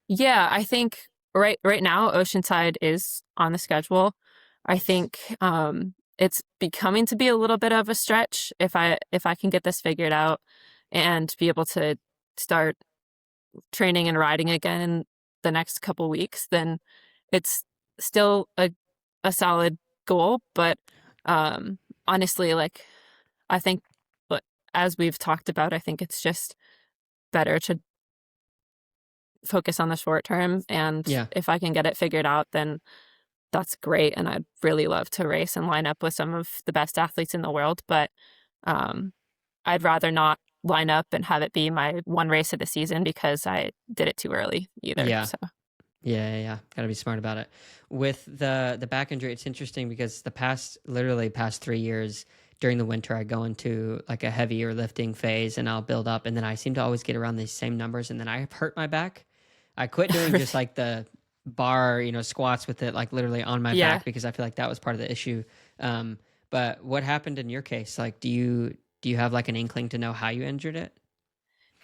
yeah, I think right now Oceanside is on the schedule. I think it's becoming to be a little bit of a stretch if I can get this figured out and be able to start training and riding again in the next couple weeks, then it's still a solid goal. But honestly, like I think, but as we've talked about, I think it's just better to focus on the short term. And Yeah. if I can get it figured out, then that's great. And I'd really love to race and line up with some of the best athletes in the world. But um, I'd rather not line up and have it be my one race of the season because I did it too early either. Yeah. So Yeah. Gotta be smart about it. With the back injury, it's interesting because literally past 3 years during the winter, I go into like a heavier lifting phase and I'll build up, and then I seem to always get around these same numbers, and then I hurt my back. I quit doing just like the bar, squats with it like literally on my yeah. back because I feel like that was part of the issue. Um, but what happened in your case? Like, do you have like an inkling to know how you injured it?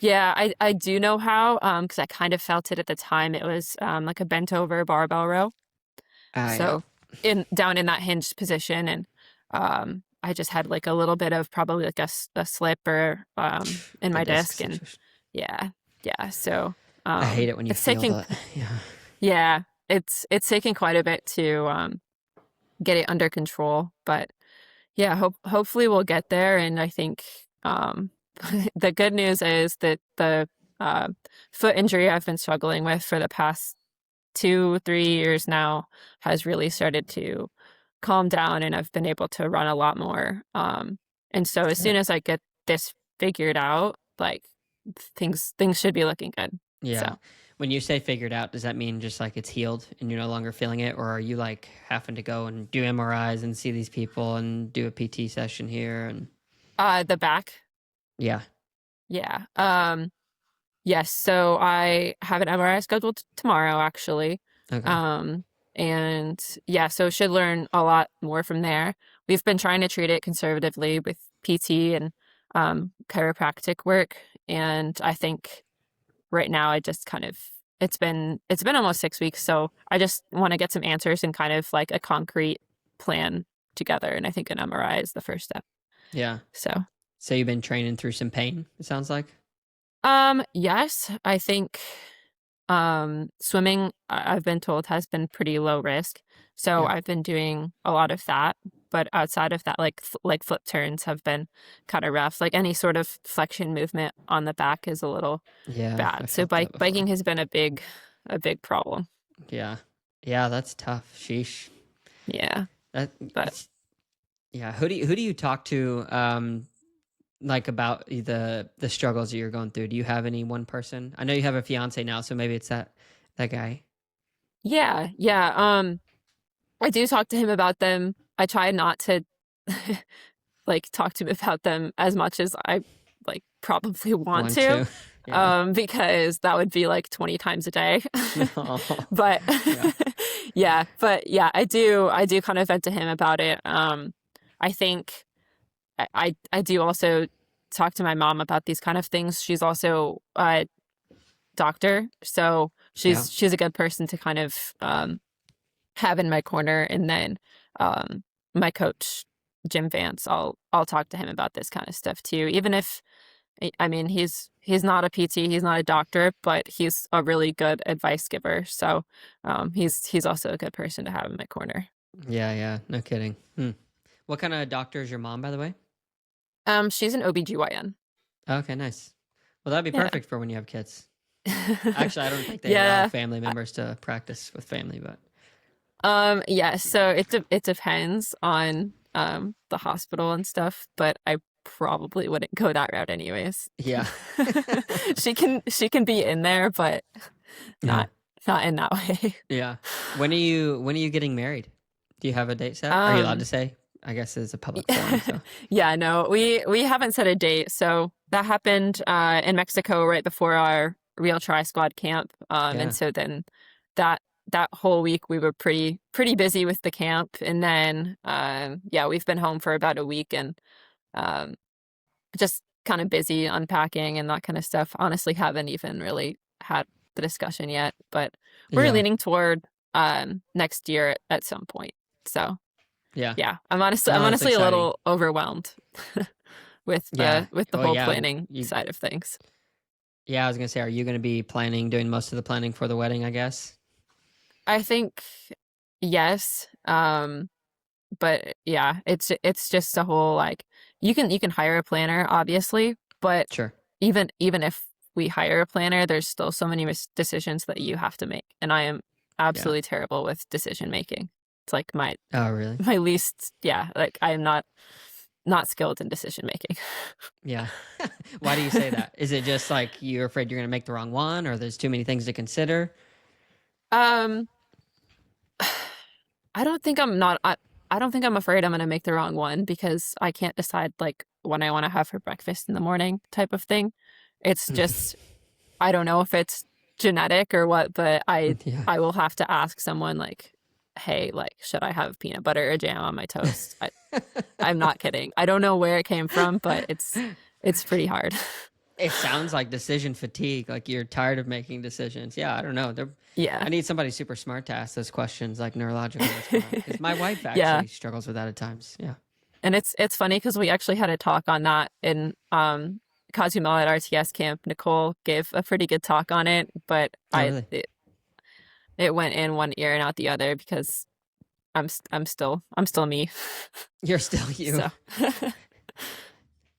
Yeah, I do know how, because I kind of felt it at the time. It was like a bent over barbell row. Ah, yeah. So in down in that hinged position, and I just had like a little bit of probably like a slip or in The my disc disc, and situation. yeah, yeah. So I hate it when you it's feel taking the yeah. yeah, it's taking quite a bit to get it under control, but yeah, hopefully we'll get there. And I think the good news is that the uh, foot injury I've been struggling with for the past 2, 3 years now has really started to calm down, and I've been able to run a lot more. And so as soon Good. as I get this figured out, like things should be looking good. So Yeah. When you say figured out, does that mean just like it's healed and you're no longer feeling it? Or are you like having to go and do MRIs and see these people and do a PT session here? And the back, yeah. yeah. Yes, so I have an MRI scheduled tomorrow, actually. Okay. Um, and yeah, so should learn a lot more from there. We've been trying to treat it conservatively with PT and chiropractic work, and I think right now I just kind of it's been almost 6 weeks, so I just want to get some answers and kind of like a concrete plan together, and I think an MRI is the first step. Yeah. So So you've been training through some pain, it sounds like. yes, I think swimming, I've been told, has been pretty low risk. So Yeah. I've been doing a lot of that. But outside of that, like flip turns have been kind of rough. Like any sort of flexion movement on the back is a little Yeah. I bad. So felt that before. biking has been a big problem. Yeah. Yeah. That's tough. Sheesh. Yeah. That, But it's, yeah. Who do you talk to? Like about the struggles that you're going through. Do you have any one person? I know you have a fiance now, so maybe it's that guy. yeah, yeah. I do talk to him about them. I try not to like talk to him about them as much as I like probably want One, to, two. Yeah. because that would be like 20 times a day. Oh, But yeah. yeah, I do kind of vent to him about it. I think I do also talk to my mom about these kind of things. She's also a doctor, so Yeah. she's a good person to kind of have in my corner. And then my coach Jim Vance, I'll talk to him about this kind of stuff too. Even if I mean he's not a PT, he's not a doctor, but he's a really good advice giver. So he's also a good person to have in my corner. Yeah. No kidding. What kind of doctor is your mom, by the way? She's an OBGYN. Okay, nice. Well, that'd be Yeah. perfect for when you have kids. Actually, I don't think they allow Yeah. family members to practice with family, but Yeah, so it depends on the hospital and stuff, but I probably wouldn't go that route anyways. yeah. She can be in there, but Yeah. not not in that way. Yeah. When are you getting married? Do you have a date set? Are you allowed to Um say? I guess it's a public forum, so yeah, no, we haven't set a date. So that happened in Mexico right before our Real Tri Squad camp. And yeah. so then that that whole week we were pretty busy with the camp. And then yeah, we've been home for about a week and um just kind of busy unpacking and that kind of stuff. Honestly, haven't even really had the discussion yet, but we're Yeah. leaning toward next year at some point. So Yeah. yeah, I'm Oh, that's honestly a exciting. little overwhelmed Yeah. with the Oh, whole yeah. planning side of things. Yeah, I was gonna say, are you gonna be doing most of the planning for the wedding, I guess? I think yes, but yeah, it's just a whole like you can hire a planner obviously, but Sure. even if we hire a planner, there's still so many decisions that you have to make, and I am Yeah. absolutely terrible with decision making. It's like my Oh, really? my least, yeah, like I am not skilled in decision making. Yeah. Why do you say that? Is it just like you're afraid you're gonna make the wrong one, or there's too many things to consider? Um, I don't think I'm not. I don't think I'm afraid I'm gonna make the wrong one because I can't decide like when I want to have for breakfast in the morning type of thing. It's just I don't know if it's genetic or what, but Yeah. I will have to ask someone like, hey, like, should I have peanut butter or jam on my toast? I'm not kidding. I don't know where it came from, but it's pretty hard. It sounds like decision fatigue, like you're tired of making decisions. Yeah, I don't know. Yeah. I need somebody super smart to ask those questions, like neurologically smart. Because my wife Yeah. actually struggles with that at times. Yeah. And it's funny because we actually had a talk on that in Cozumel at RTS camp. Nicole gave a pretty good talk on it, but Oh, really? it went in one ear and out the other because I'm still me. You're still you. So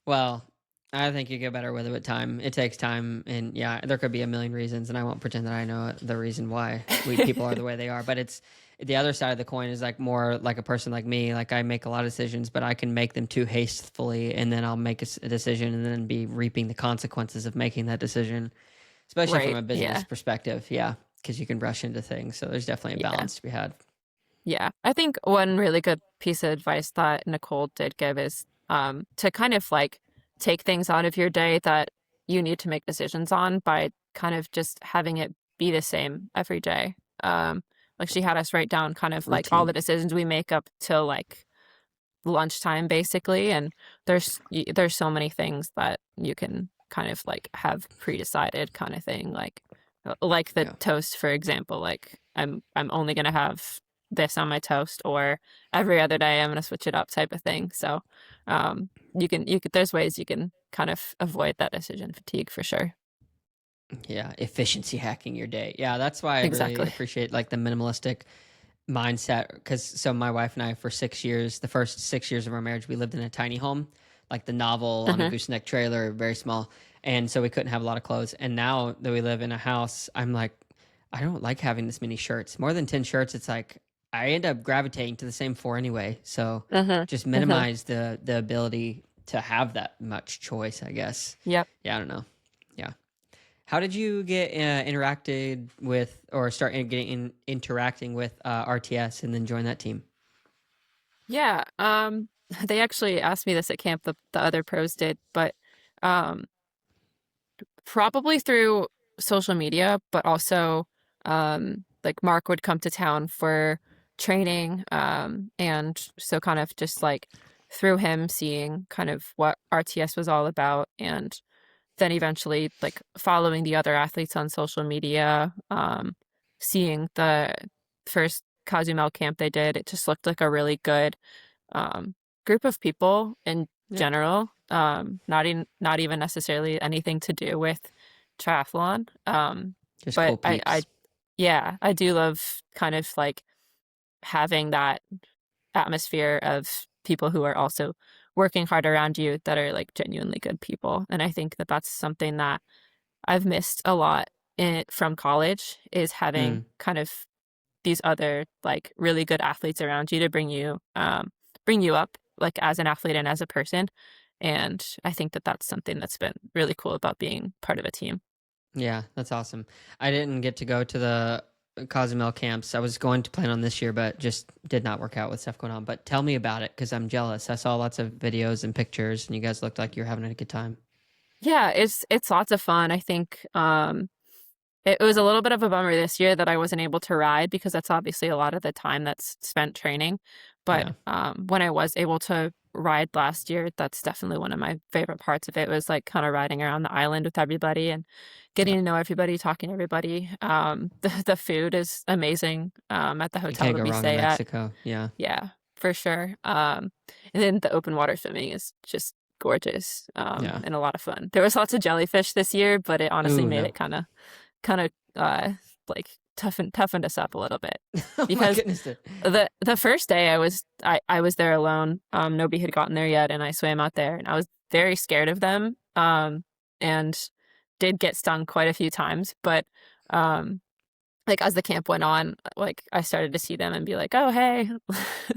Well, I think you get better with it with time. It takes time, and yeah, there could be a million reasons, and I won't pretend that I know the reason why people are the way they are. But it's the other side of the coin is like more like a person like me. Like I make a lot of decisions, but I can make them too hastily, and then I'll make a decision and then be reaping the consequences of making that decision, especially from right. a business Yeah. perspective. Yeah, because you can rush into things. So there's definitely a Yeah. balance to be had. Yeah. I think one really good piece of advice that Nicole did give is to kind of like take things out of your day that you need to make decisions on by kind of just having it be the same every day. Like she had us write down kind of like all the Routine. decisions we make up till like lunchtime basically, and there's so many things that you can kind of like have pre-decided kind of thing, like the Yeah. toast for example, like I'm only gonna have this on my toast, or every other day I'm gonna switch it up type of thing. So you could there's ways you can kind of avoid that decision fatigue for sure. Yeah, efficiency hacking your day. Yeah, that's why I really Exactly. appreciate like the minimalistic mindset. Because so my wife and I, for 6 years, the first 6 years of our marriage, we lived in a tiny home, like the novel on a Hmm. gooseneck trailer, very small, and so we couldn't have a lot of clothes. And now that we live in a house, I'm like, I don't like having this many shirts. More than 10 shirts, it's like I end up gravitating to the same four anyway. So Hmm. just Hmm. minimize the ability to have that much choice, I guess. Yep. Yeah, I don't know. Yeah. How did you get interacted with or start interacting with RTS and then join that team? Yeah. They actually asked me this at camp, the other pros did, but um probably through social media, but also like Mark would come to town for training, and so kind of just like through him seeing kind of what RTS was all about, and then eventually like following the other athletes on social media, seeing the first Cozumel camp they did, it just looked like a really good um, group of people in Yeah, general. Not even necessarily anything to do with triathlon. just But cool peeps. yeah, I do love kind of like having that atmosphere of people who are also working hard around you that are like genuinely good people. And I think that that's something that I've missed a lot from college, is having Mm. kind of these other like really good athletes around you to bring you up like as an athlete and as a person. And I think that that's something that's been really cool about being part of a team. Yeah, that's awesome. I didn't get to go to the Cozumel camps. I was going to plan on this year, but just did not work out with stuff going on. But tell me about it because I'm jealous. I saw lots of videos and pictures, and you guys looked like you're having a good time. Yeah, it's lots of fun. I think it was a little bit of a bummer this year that I wasn't able to ride, because that's obviously a lot of the time that's spent training. But Yeah, when I was able to ride last year, that's definitely one of my favorite parts of it, was like kind of riding around the island with everybody and yeah. getting to know everybody, talking to everybody. The food is amazing at the You hotel can't that go we wrong in stay at. Mexico. Yeah. Yeah, for sure. And then the open water swimming is just gorgeous Yeah. and a lot of fun. There was lots of jellyfish this year, but it honestly Ooh, made no. it kind of like toughened us up a little bit, Oh my because goodness. the first day I was there alone. Nobody had gotten there yet, and I swam out there, and I was very scared of them. And did get stung quite a few times, but like as the camp went on, like I started to see them and be like, "Oh, hey,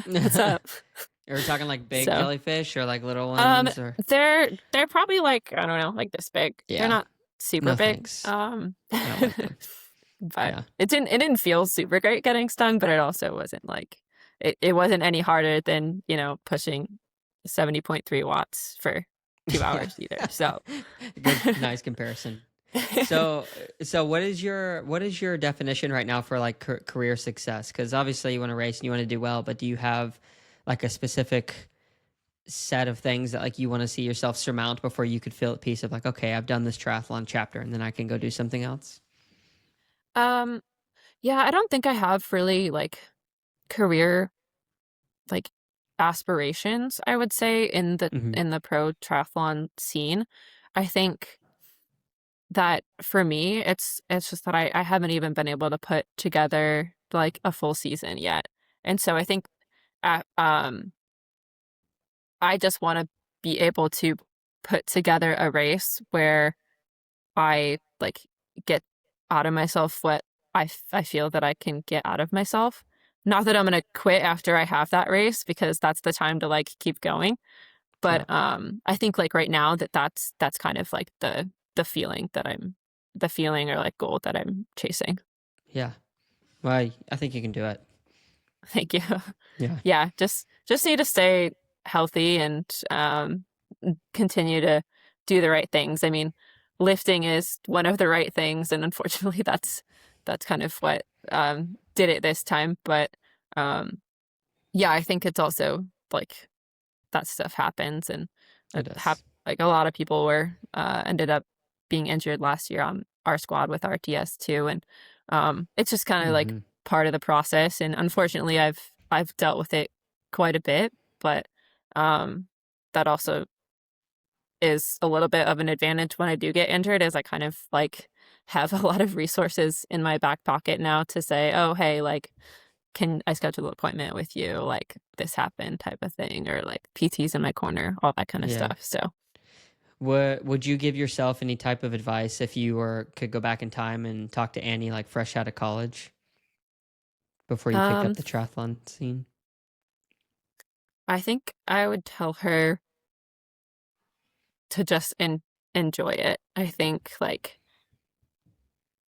what's up?" Are we talking like big So, jellyfish or like little um, ones or? they're probably like, I don't know, like this big. They're Yeah. not super No big. thanks. I don't like them. But Yeah. it didn't feel super great getting stung, but it also wasn't like it wasn't any harder than, pushing 70.3 watts for 2 hours Yeah. either. So Good, nice comparison. So, so what is your definition right now for like career success? Because obviously you want to race and you want to do well, but do you have like a specific set of things that like you want to see yourself surmount before you could feel at peace of like, okay, I've done this triathlon chapter and then I can go do something else? um yeah, I don't think I have really like career like aspirations, I would say, Hmm. in the pro triathlon scene. I think that for me, it's just that I haven't even been able to put together like a full season yet. And so I think uh, um I just want to be able to put together a race where I like get out of myself what I feel that I can get out of myself. Not that I'm gonna quit after I have that race, because that's the time to like keep going. But Yeah. I think like right now that's kind of like the feeling or like goal that I'm chasing. Yeah. Well, I think you can do it. Thank you. Yeah. Yeah, just need to stay healthy and continue to do the right things. I mean, lifting is one of the right things, and unfortunately, that's kind of what did it this time. But um, yeah, I think it's also like that stuff happens, and It does. like a lot of people were ended up being injured last year on our squad with RTS too, and it's just kind of like Hmm. part of the process. And unfortunately, I've dealt with it quite a bit, but um, that also is a little bit of an advantage when I do get injured, as I kind of like have a lot of resources in my back pocket now to say, oh, hey, like, can I schedule an appointment with you? Like this happened type of thing, or like PT's in my corner, all that kind of Yeah. stuff. So, Would you give yourself any type of advice if you were could go back in time and talk to Annie like fresh out of college before you picked up um, the triathlon scene? I think I would tell her to just enjoy it. I think like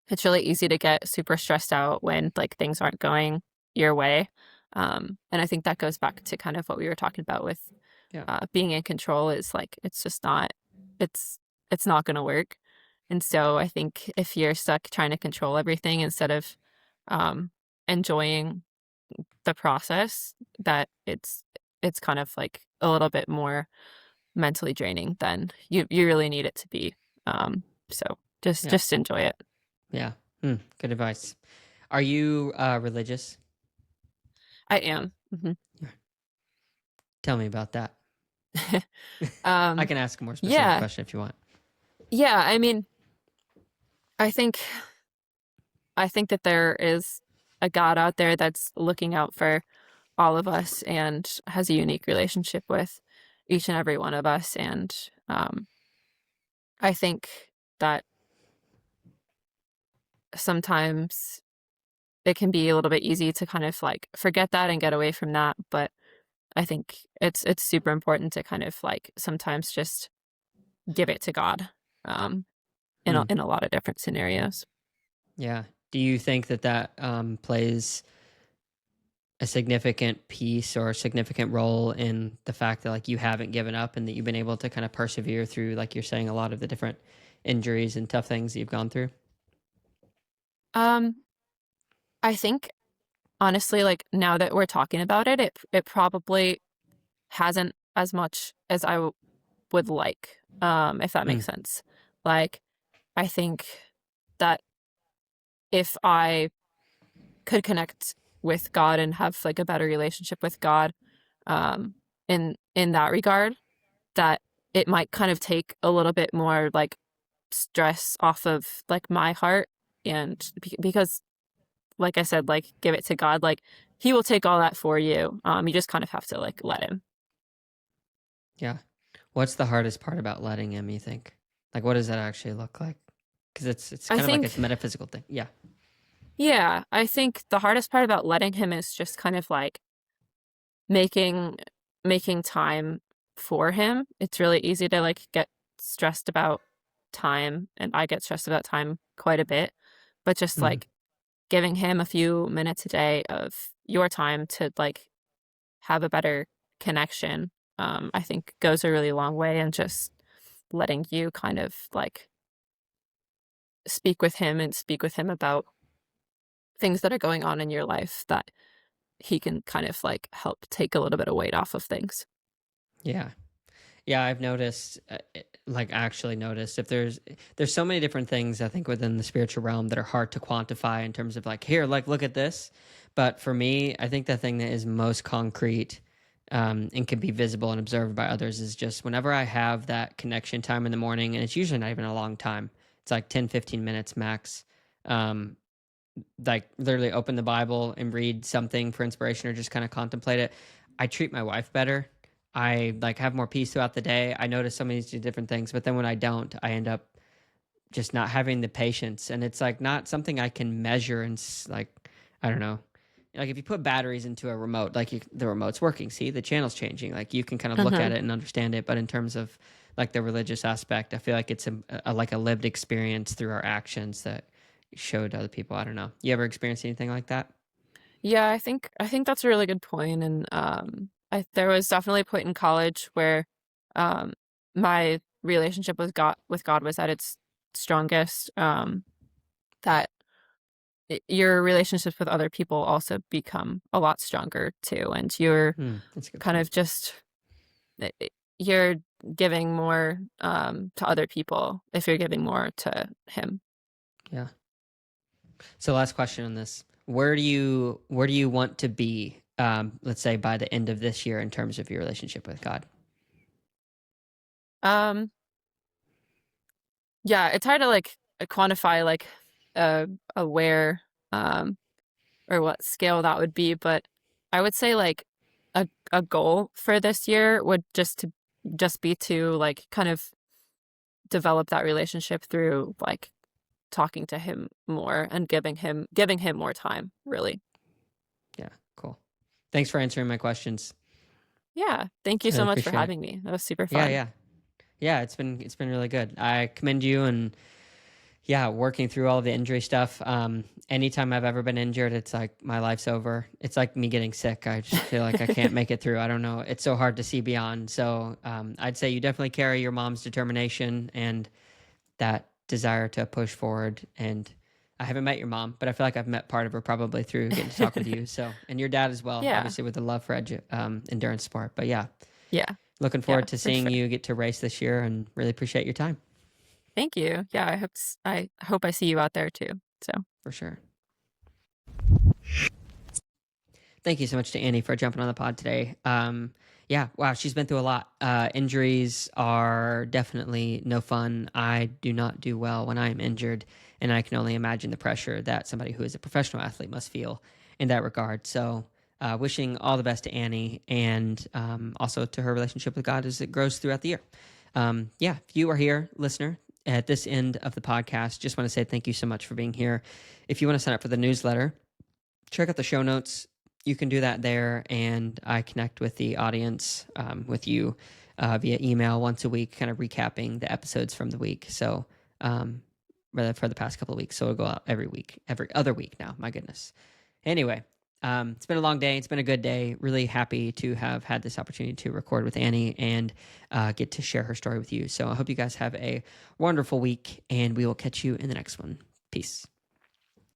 it's really easy to get super stressed out when like things aren't going your way. And I think that goes back to kind of what we were talking about with Yeah. being in control, is like it's just not it's it's not going to work. And so I think if you're stuck trying to control everything instead of um, enjoying the process, that it's kind of like a little bit more mentally draining than you really need it to be. So Yeah. just enjoy it. Yeah. Good advice. Are you religious? I am. Hmm. Yeah. Tell me about that. I um, can ask a more specific yeah, question if you want. yeah. I mean, I think I think that there is a God out there that's looking out for all of us and has a unique relationship with. each and every one of us. And I think that sometimes it can be a little bit easy to kind of like forget that and get away from that. But I think it's super important to kind of like sometimes just give it to God Hmm. in a lot of different scenarios. Yeah. Do you think that plays a significant piece or a significant role in the fact that like you haven't given up and that you've been able to kind of persevere through, like you're saying, a lot of the different injuries and tough things that you've gone through? Um, I think honestly, like now that we're talking about it, it probably hasn't as much as would like, if that Hmm. makes sense. Like, I think that if I could connect with God and have like a better relationship with God, um, in that regard, that it might kind of take a little bit more like stress off of like my heart, and because like I said, like give it to God, like He will take all that for you. You just kind of have to like let Him. Yeah. What's the hardest part about letting him, you think? Like, what does that actually look like? Because it's I kind of like think, a metaphysical thing. Yeah. yeah, I think the hardest part about letting Him is just kind of like making making time for Him. It's really easy to like get stressed about time, and I get stressed about time quite a bit, but just Hmm. like giving Him a few minutes a day of your time to like have a better connection, I think goes a really long way, and just letting you kind of like speak with Him and speak with Him about things that are going on in your life, that He can kind of like help take a little bit of weight off of things. Yeah. Yeah, I've noticed, like actually noticed, if there's so many different things I think within the spiritual realm that are hard to quantify in terms of like here, like look at this. But for me, I think the thing that is most concrete and can be visible and observed by others is just whenever I have that connection time in the morning, and it's usually not even a long time. It's like 10, 15 minutes max. Um, like literally open the Bible and read something for inspiration or just kind of contemplate it. I treat my wife better. I like have more peace throughout the day. I notice so many different things, but then when I don't, I end up just not having the patience, and it's like not something I can measure. And like I don't know, like if you put batteries into a remote, like the remote's working, see the channel's changing, like you can kind of look Hmm. at it and understand it. But in terms of like the religious aspect, I feel like it's like a lived experience through our actions that show to other people. I don't know. You ever experienced anything like that? Yeah, I think that's a really good point. And there was definitely a point in college where um, my relationship with God was at its strongest. That your relationships with other people also become a lot stronger too, and you're That's a good kind point. of just i- i- you're giving more to other people if you're giving more to Him. Yeah. So last question on this. Where do you want to be, let's say by the end of this year in terms of your relationship with God? Um, yeah, it's hard to like quantify like a where um or what scale that would be, but I would say like a goal for this year would just be to like kind of develop that relationship through like talking to Him more and giving him more time, really. Yeah, cool. Thanks for answering my questions. Yeah, thank you I really so much for appreciate it. having me. That was super Yeah, fun. yeah. Yeah, it's been really good. I commend you, and yeah, working through all the injury stuff. Anytime I've ever been injured, it's like my life's over. It's like me getting sick. I just feel like I can't make it through. I don't know. It's so hard to see beyond. So I'd say you definitely carry your mom's determination and that desire to push forward. And I haven't met your mom, but I feel like I've met part of her probably through getting to talk with you. So, and your dad as well, Yeah, obviously with the love for endurance sport. But yeah, yeah, looking yeah, forward to for seeing sure. you get to race this year and really appreciate your time Thank you. Yeah, I hope I see you out there too. So, for sure. Thank you so much to Annie for jumping on the pod today. Yeah, wow, she's been through a lot. Injuries are definitely no fun. I do not do well when I am injured, and I can only imagine the pressure that somebody who is a professional athlete must feel in that regard. So, wishing all the best to Annie and also to her relationship with God as it grows throughout the year. If you are here, listener, at this end of the podcast, just want to say thank you so much for being here. If you want to sign up for the newsletter, check out the show notes. You can do that there, and I connect with the audience, with you via email once a week, kind of recapping the episodes from the week. So, for the past couple of weeks, so it'll go out every other week now. My goodness. Anyway, it's been a long day. It's been a good day. Really happy to have had this opportunity to record with Annie and get to share her story with you. So I hope you guys have a wonderful week, and we will catch you in the next one. Peace.